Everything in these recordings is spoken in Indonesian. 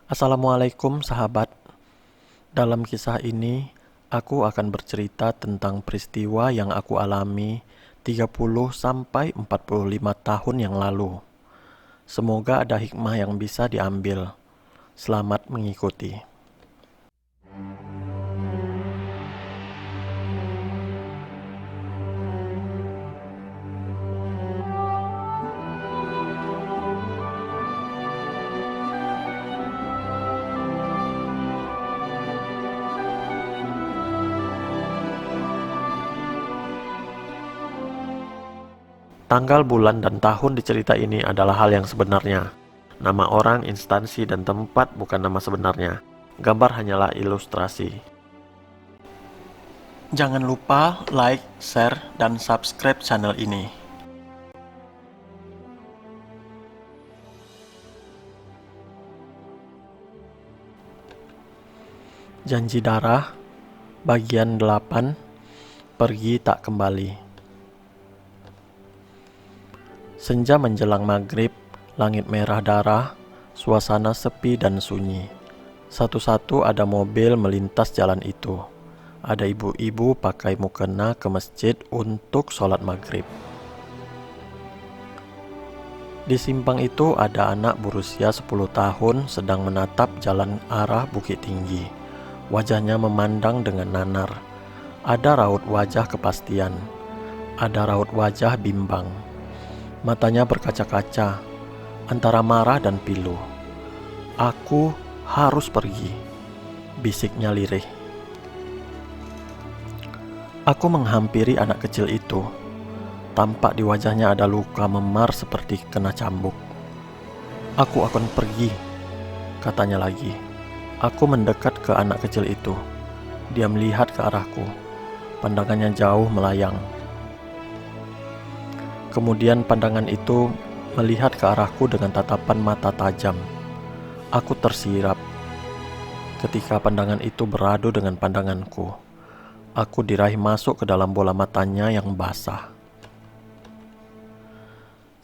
Assalamualaikum sahabat. Dalam kisah ini, aku akan bercerita tentang peristiwa yang aku alami 30 sampai 45 tahun yang lalu. Semoga ada hikmah yang bisa diambil. Selamat mengikuti. Tanggal, bulan, dan tahun di cerita ini adalah hal yang sebenarnya. Nama orang, instansi, dan tempat bukan nama sebenarnya. Gambar hanyalah ilustrasi. Jangan lupa like, share, dan subscribe channel ini. Janji Darah, bagian 8, pergi tak kembali. Senja menjelang maghrib, langit merah darah, suasana sepi dan sunyi. Satu-satu ada mobil melintas jalan itu. Ada ibu-ibu pakai mukena ke masjid untuk sholat maghrib. Di simpang itu ada anak berusia 10 tahun sedang menatap jalan arah Bukit Tinggi. Wajahnya memandang dengan nanar. Ada raut wajah kepastian. Ada raut wajah bimbang. Matanya berkaca-kaca, antara marah dan pilu. "Aku harus pergi," bisiknya lirih. Aku menghampiri anak kecil itu. Tampak di wajahnya ada luka memar seperti kena cambuk. "Aku akan pergi," katanya lagi. Aku mendekat ke anak kecil itu. Dia melihat ke arahku. Pandangannya jauh melayang. Kemudian pandangan itu melihat ke arahku dengan tatapan mata tajam. Aku tersirap. Ketika pandangan itu beradu dengan pandanganku, aku diraih masuk ke dalam bola matanya yang basah.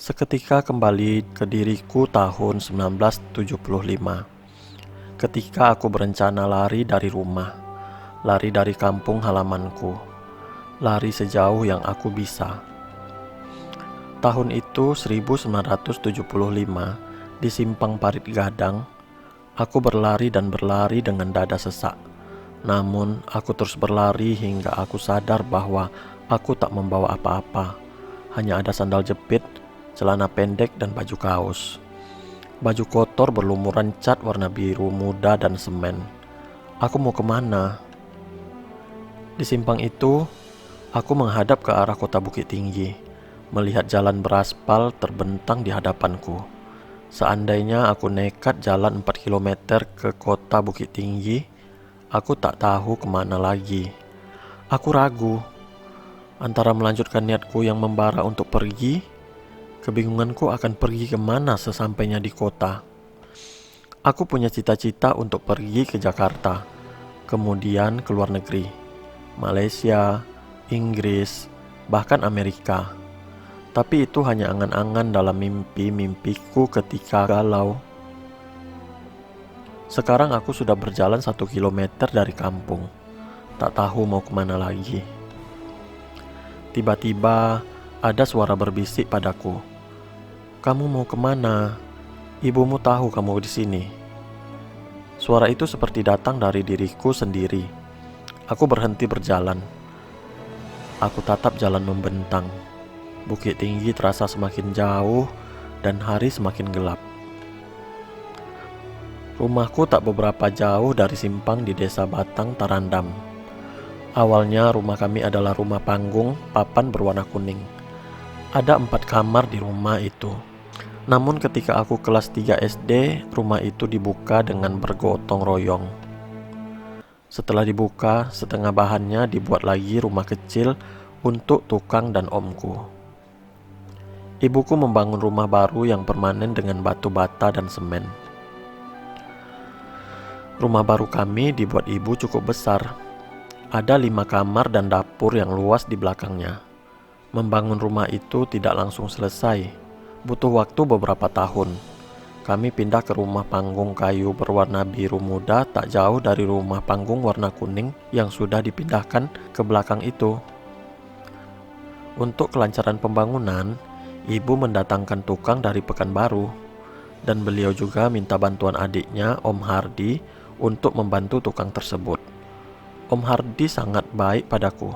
Seketika kembali ke diriku tahun 1975. Ketika aku berencana lari dari rumah, lari dari kampung halamanku, lari sejauh yang aku bisa. Tahun itu 1975, di simpang Parit Gadang, aku berlari dan berlari dengan dada sesak. Namun, aku terus berlari hingga aku sadar bahwa aku tak membawa apa-apa. Hanya ada sandal jepit, celana pendek, dan baju kaos. Baju kotor berlumuran cat warna biru muda dan semen. Aku mau kemana? Di simpang itu, aku menghadap ke arah kota Bukit Tinggi. Melihat jalan beraspal terbentang di hadapanku. Seandainya aku nekat jalan 4 km ke kota Bukit Tinggi, aku tak tahu kemana lagi. Aku ragu antara melanjutkan niatku yang membara untuk pergi. Kebingunganku akan pergi kemana sesampainya di kota. Aku punya cita-cita untuk pergi ke Jakarta, kemudian ke luar negeri, Malaysia, Inggris, bahkan Amerika. Tapi itu hanya angan-angan dalam mimpi-mimpiku ketika galau. Sekarang aku sudah berjalan 1 kilometer dari kampung. Tak tahu mau kemana lagi. Tiba-tiba ada suara berbisik padaku. "Kamu mau kemana? Ibumu tahu kamu di sini." Suara itu seperti datang dari diriku sendiri. Aku berhenti berjalan. Aku tatap jalan membentang. Bukit Tinggi terasa semakin jauh dan hari semakin gelap. Rumahku tak beberapa jauh dari simpang di desa Batang Tarandam. Awalnya rumah kami adalah rumah panggung papan berwarna kuning. Ada 4 kamar di rumah itu. Namun ketika aku kelas 3 SD, rumah itu dibuka dengan bergotong royong. Setelah dibuka, setengah bahannya dibuat lagi rumah kecil untuk tukang dan omku. Ibuku membangun rumah baru yang permanen dengan batu bata dan semen. Rumah baru kami dibuat ibu cukup besar. Ada 5 kamar dan dapur yang luas di belakangnya. Membangun rumah itu tidak langsung selesai. Butuh waktu beberapa tahun. kami pindah ke rumah panggung kayu berwarna biru muda tak jauh dari rumah panggung warna kuning yang sudah dipindahkan ke belakang itu. Untuk kelancaran pembangunan, ibu mendatangkan tukang dari Pekanbaru, dan beliau juga minta bantuan adiknya, Om Hardi, untuk membantu tukang tersebut. Om Hardi sangat baik padaku.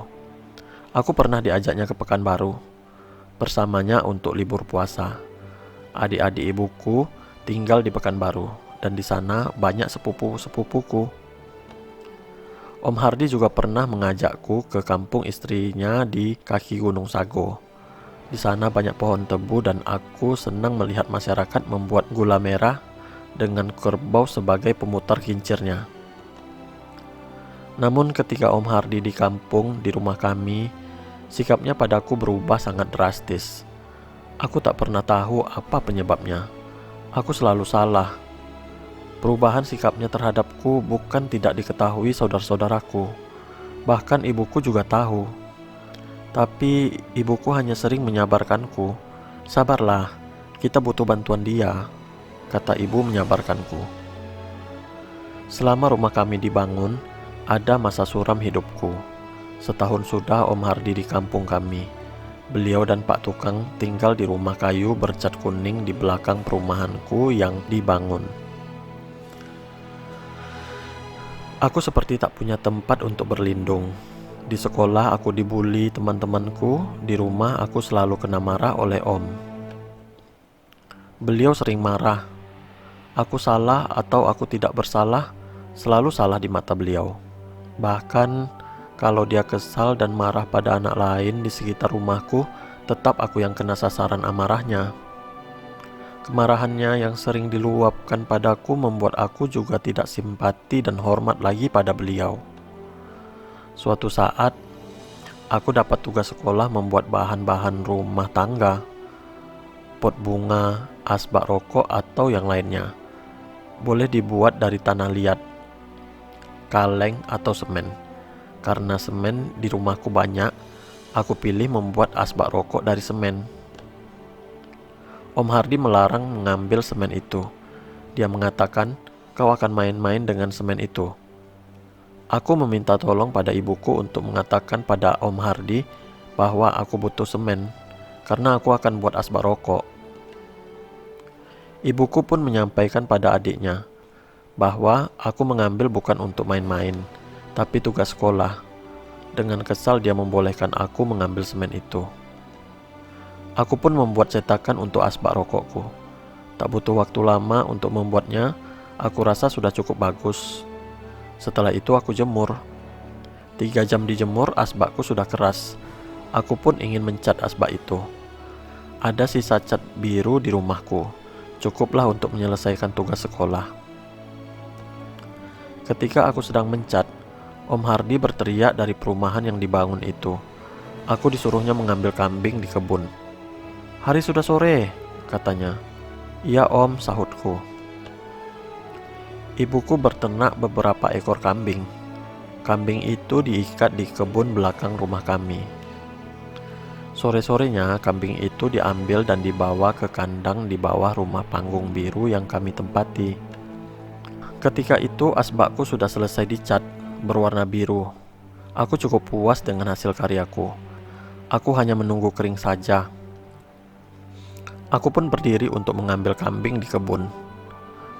Aku pernah diajaknya ke Pekanbaru bersamanya untuk libur puasa. Adik-adik ibuku tinggal di Pekanbaru, dan di sana banyak sepupu-sepupuku. Om Hardi juga pernah mengajakku ke kampung istrinya di kaki Gunung Sago. Di sana banyak pohon tebu dan aku senang melihat masyarakat membuat gula merah dengan kerbau sebagai pemutar kincirnya. Namun ketika Om Hardi di kampung di rumah kami, sikapnya padaku berubah sangat drastis. Aku tak pernah tahu apa penyebabnya. Aku selalu salah. Perubahan sikapnya terhadapku bukan tidak diketahui saudara-saudaraku. Bahkan ibuku juga tahu. Tapi ibuku hanya sering menyabarkanku. "Sabarlah, kita butuh bantuan dia," kata ibu menyabarkanku. Selama rumah kami dibangun, ada masa suram hidupku. Setahun sudah Om Hardi di kampung kami. Beliau dan Pak Tukang tinggal di rumah kayu bercat kuning di belakang perumahanku yang dibangun. Aku seperti tak punya tempat untuk berlindung. Di sekolah aku dibully teman-temanku, di rumah aku selalu kena marah oleh Om. Beliau sering marah. Aku salah atau aku tidak bersalah, selalu salah di mata beliau. Bahkan kalau dia kesal dan marah pada anak lain di sekitar rumahku, tetap aku yang kena sasaran amarahnya. Kemarahannya yang sering diluapkan padaku membuat aku juga tidak simpati dan hormat lagi pada beliau. Suatu saat, aku dapat tugas sekolah membuat bahan-bahan rumah tangga, pot bunga, asbak rokok atau yang lainnya. Boleh dibuat dari tanah liat, kaleng atau semen. Karena semen di rumahku banyak, aku pilih membuat asbak rokok dari semen. Om Hardi melarang mengambil semen itu. Dia mengatakan, "Kau akan main-main dengan semen itu." Aku meminta tolong pada ibuku untuk mengatakan pada Om Hardi bahwa aku butuh semen, karena aku akan buat asbak rokok. Ibuku pun menyampaikan pada adiknya bahwa aku mengambil bukan untuk main-main, tapi tugas sekolah. Dengan kesal dia membolehkan aku mengambil semen itu. Aku pun membuat cetakan untuk asbak rokokku. Tak butuh waktu lama untuk membuatnya, aku rasa sudah cukup bagus. Setelah itu aku jemur. 3 jam dijemur, asbakku sudah keras. Aku pun ingin mencat asbak itu. Ada sisa cat biru di rumahku, cukuplah untuk menyelesaikan tugas sekolah. Ketika aku sedang mencat, Om Hardi berteriak dari perumahan yang dibangun itu. Aku disuruhnya mengambil kambing di kebun. "Hari sudah sore," katanya. "Iya Om," sahutku. Ibuku berternak beberapa ekor kambing. Kambing itu diikat di kebun belakang rumah kami. Sore-sorenya kambing itu diambil dan dibawa ke kandang di bawah rumah panggung biru yang kami tempati. Ketika itu asbakku sudah selesai dicat berwarna biru. Aku cukup puas dengan hasil karyaku. Aku hanya menunggu kering saja. Aku pun berdiri untuk mengambil kambing di kebun.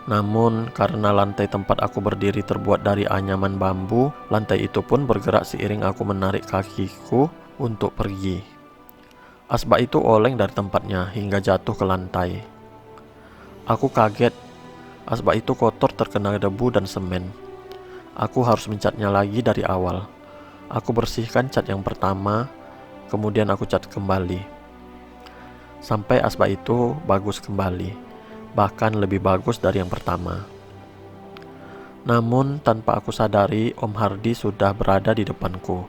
Namun karena lantai tempat aku berdiri terbuat dari anyaman bambu, lantai itu pun bergerak seiring aku menarik kakiku untuk pergi. Asbak itu oleng dari tempatnya hingga jatuh ke lantai. Aku kaget. Asbak itu kotor terkena debu dan semen. Aku harus mencatnya lagi dari awal. Aku bersihkan cat yang pertama, kemudian aku cat kembali. Sampai asbak itu bagus kembali, bahkan lebih bagus dari yang pertama. Namun tanpa aku sadari, Om Hardi sudah berada di depanku.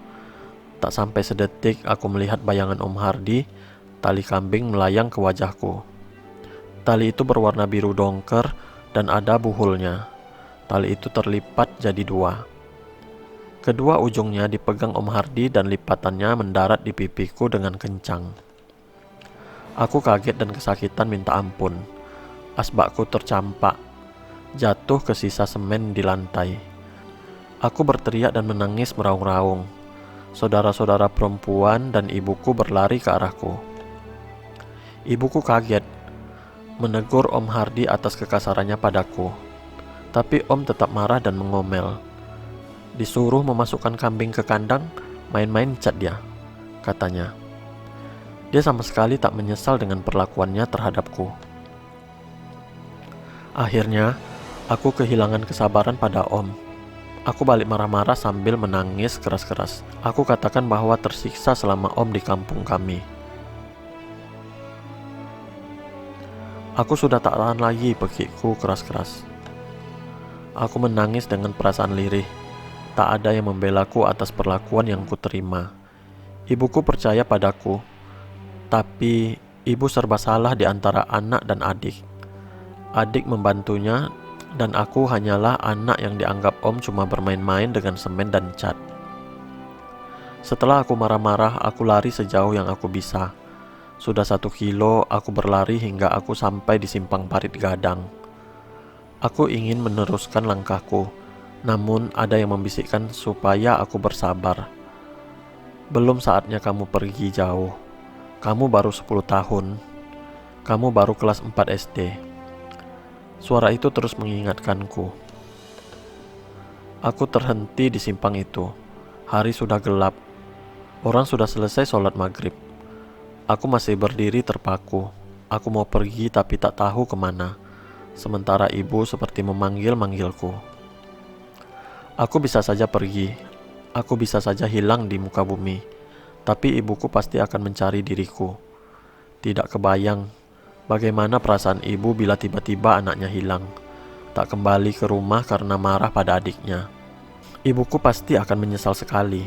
Tak sampai sedetik aku melihat bayangan Om Hardi, tali kambing melayang ke wajahku. Tali itu berwarna biru dongker dan ada buhulnya. Tali itu terlipat jadi 2. Kedua ujungnya dipegang Om Hardi dan lipatannya mendarat di pipiku dengan kencang. Aku kaget dan kesakitan minta ampun. Asbakku tercampak, jatuh ke sisa semen di lantai. Aku berteriak dan menangis meraung-raung. Saudara-saudara perempuan dan ibuku berlari ke arahku. Ibuku kaget, menegur Om Hardi atas kekasarannya padaku. Tapi Om tetap marah dan mengomel. Disuruh memasukkan kambing ke kandang, main-main cat dia, katanya. Dia sama sekali tak menyesal dengan perlakuannya terhadapku. Akhirnya, aku kehilangan kesabaran pada Om. Aku balik marah-marah sambil menangis keras-keras. Aku katakan bahwa tersiksa selama Om di kampung kami. Aku sudah tak tahan lagi, pikirku keras-keras. Aku menangis dengan perasaan lirih. Tak ada yang membelaku atas perlakuan yang kuterima. Ibuku percaya padaku, tapi ibu serba salah di antara anak dan adik. Adik membantunya, dan aku hanyalah anak yang dianggap Om cuma bermain-main dengan semen dan cat. Setelah aku marah-marah, aku lari sejauh yang aku bisa. Sudah 1 kilo, aku berlari hingga aku sampai di simpang parit gadang. Aku ingin meneruskan langkahku, namun ada yang membisikkan supaya aku bersabar. Belum saatnya kamu pergi jauh. Kamu baru 10 tahun. Kamu baru kelas 4 SD. Suara itu terus mengingatkanku. Aku terhenti di simpang itu. Hari sudah gelap. Orang sudah selesai sholat maghrib. Aku masih berdiri terpaku. Aku mau pergi tapi tak tahu kemana. Sementara ibu seperti memanggil-manggilku. Aku bisa saja pergi. Aku bisa saja hilang di muka bumi. Tapi ibuku pasti akan mencari diriku. Tidak kebayang bagaimana perasaan ibu bila tiba-tiba anaknya hilang, tak kembali ke rumah karena marah pada adiknya. Ibuku pasti akan menyesal sekali.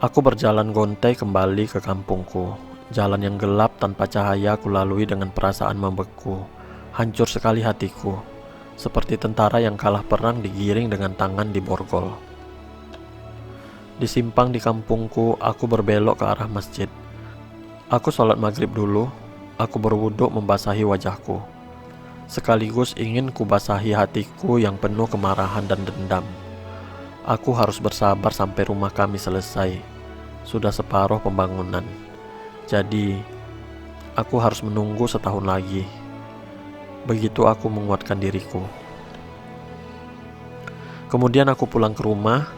Aku berjalan gontai kembali ke kampungku. Jalan yang gelap tanpa cahaya aku lalui dengan perasaan membeku. Hancur sekali hatiku, seperti tentara yang kalah perang digiring dengan tangan di borgol. Di simpang di kampungku, aku berbelok ke arah masjid. Aku sholat maghrib dulu. Aku berwuduk membasahi wajahku. Sekaligus ingin kubasahi hatiku yang penuh kemarahan dan dendam. Aku harus bersabar sampai rumah kami selesai. Sudah separuh pembangunan. Jadi, aku harus menunggu setahun lagi. Begitu aku menguatkan diriku. Kemudian aku pulang ke rumah.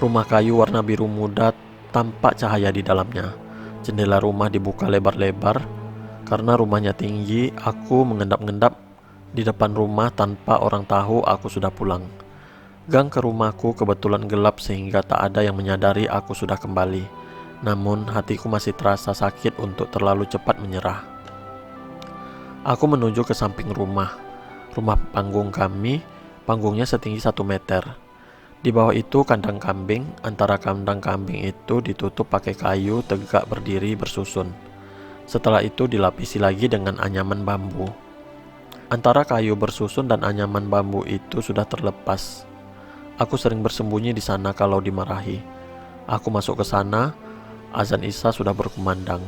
Rumah kayu warna biru muda tampak cahaya di dalamnya. Jendela rumah dibuka lebar-lebar. Karena rumahnya tinggi, aku mengendap-endap di depan rumah tanpa orang tahu aku sudah pulang. Gang ke rumahku kebetulan gelap sehingga tak ada yang menyadari aku sudah kembali. Namun hatiku masih terasa sakit untuk terlalu cepat menyerah. Aku menuju ke samping rumah. Rumah panggung kami, panggungnya setinggi 1 meter. Di bawah itu kandang kambing, antara kandang kambing itu ditutup pakai kayu tegak berdiri bersusun. Setelah itu dilapisi lagi dengan anyaman bambu. Antara kayu bersusun dan anyaman bambu itu sudah terlepas. Aku sering bersembunyi di sana kalau dimarahi. Aku masuk ke sana, azan Isya sudah berkumandang.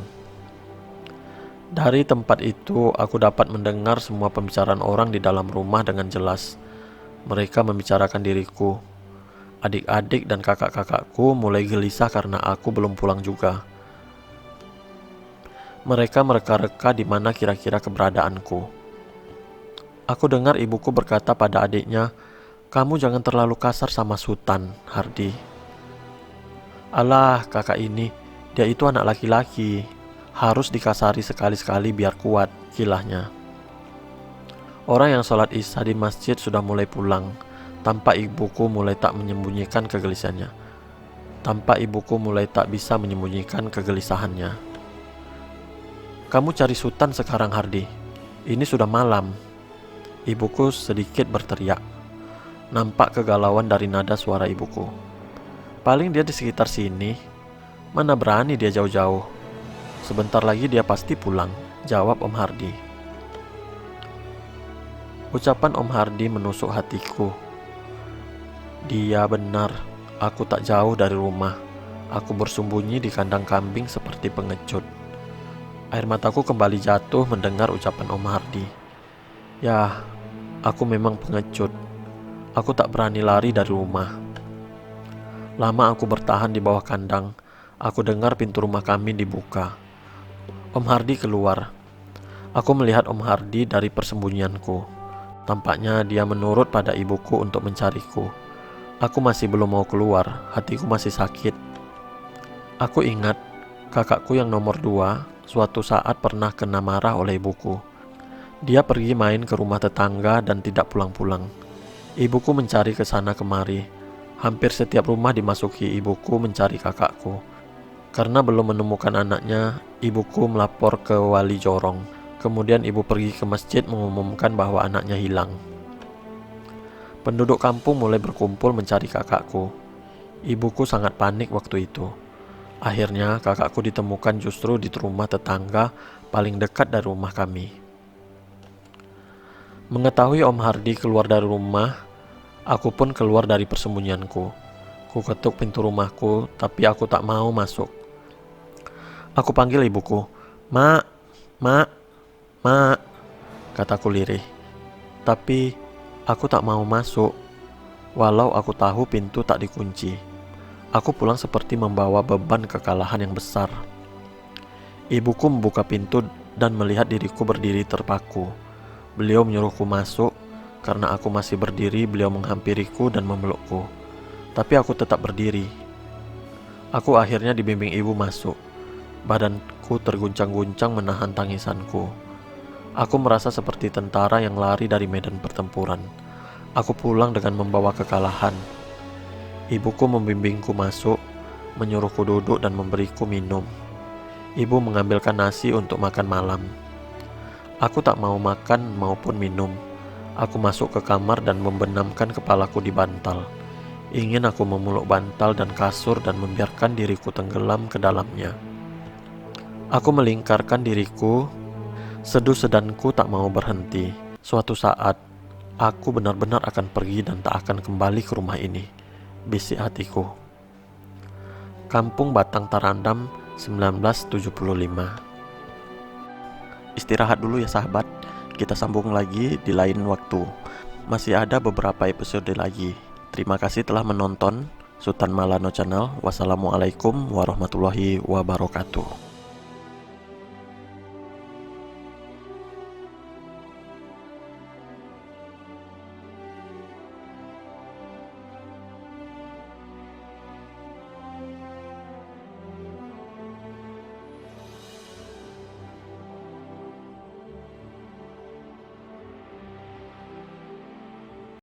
Dari tempat itu, aku dapat mendengar semua pembicaraan orang di dalam rumah dengan jelas. Mereka membicarakan diriku. Adik-adik dan kakak-kakakku mulai gelisah karena aku belum pulang juga. Mereka mereka-reka di mana kira-kira keberadaanku. Aku dengar ibuku berkata pada adiknya, "Kamu jangan terlalu kasar sama Sultan, Hardi." "Alah, kakak ini, dia itu anak laki-laki. Harus dikasari sekali-sekali biar kuat," kilahnya. Orang yang sholat Isya di masjid sudah mulai pulang. Tampak ibuku mulai tak menyembunyikan kegelisahannya. Tampak ibuku mulai tak bisa menyembunyikan kegelisahannya. "Kamu cari Sultan sekarang, Hardi. Ini sudah malam." Ibuku sedikit berteriak. Nampak kegalauan dari nada suara ibuku. "Paling dia di sekitar sini. Mana berani dia jauh-jauh. Sebentar lagi dia pasti pulang," jawab Om Hardi. Ucapan Om Hardi menusuk hatiku. Dia benar. Aku tak jauh dari rumah. Aku bersembunyi di kandang kambing seperti pengecut. Air mataku kembali jatuh mendengar ucapan Om Hardi. Ya, aku memang pengecut. Aku tak berani lari dari rumah. Lama aku bertahan di bawah kandang. Aku dengar pintu rumah kami dibuka. Om Hardi keluar. Aku melihat Om Hardi dari persembunyianku. Tampaknya dia menurut pada ibuku untuk mencariku. Aku masih belum mau keluar, hatiku masih sakit. Aku ingat kakakku yang nomor 2 suatu saat pernah kena marah oleh ibuku. Dia pergi main ke rumah tetangga dan tidak pulang-pulang. Ibuku mencari ke sana kemari. Hampir setiap rumah dimasuki ibuku mencari kakakku. Karena belum menemukan anaknya, ibuku melapor ke wali jorong. Kemudian ibu pergi ke masjid mengumumkan bahwa anaknya hilang. Penduduk kampung mulai berkumpul mencari kakakku. Ibuku sangat panik waktu itu. Akhirnya kakakku ditemukan justru di rumah tetangga paling dekat dari rumah kami. Mengetahui Om Hardi keluar dari rumah, aku pun keluar dari persembunyianku. Ku ketuk pintu rumahku, tapi aku tak mau masuk. Aku panggil ibuku, "Mak, mak, mak," kataku lirih. Tapi aku tak mau masuk, walau aku tahu pintu tak dikunci. Aku pulang seperti membawa beban kekalahan yang besar. Ibuku membuka pintu dan melihat diriku berdiri terpaku. Beliau menyuruhku masuk. Karena aku masih berdiri, beliau menghampiriku dan memelukku. Tapi aku tetap berdiri. Aku akhirnya dibimbing ibu masuk. Badanku terguncang-guncang menahan tangisanku. Aku merasa seperti tentara yang lari dari medan pertempuran. Aku pulang dengan membawa kekalahan. Ibuku membimbingku masuk, menyuruhku duduk dan memberiku minum. Ibu mengambilkan nasi untuk makan malam. Aku tak mau makan maupun minum. Aku masuk ke kamar dan membenamkan kepalaku di bantal. Ingin aku memeluk bantal dan kasur dan membiarkan diriku tenggelam ke dalamnya. Aku melingkarkan diriku. Seduh sedanku tak mau berhenti. Suatu saat, aku benar-benar akan pergi dan tak akan kembali ke rumah ini, bisik hatiku. Kampung Batang Tarandam, 1975. Istirahat dulu ya sahabat. Kita sambung lagi di lain waktu. Masih ada beberapa episode lagi. Terima kasih telah menonton Sultan Malano Channel. Wassalamualaikum warahmatullahi wabarakatuh.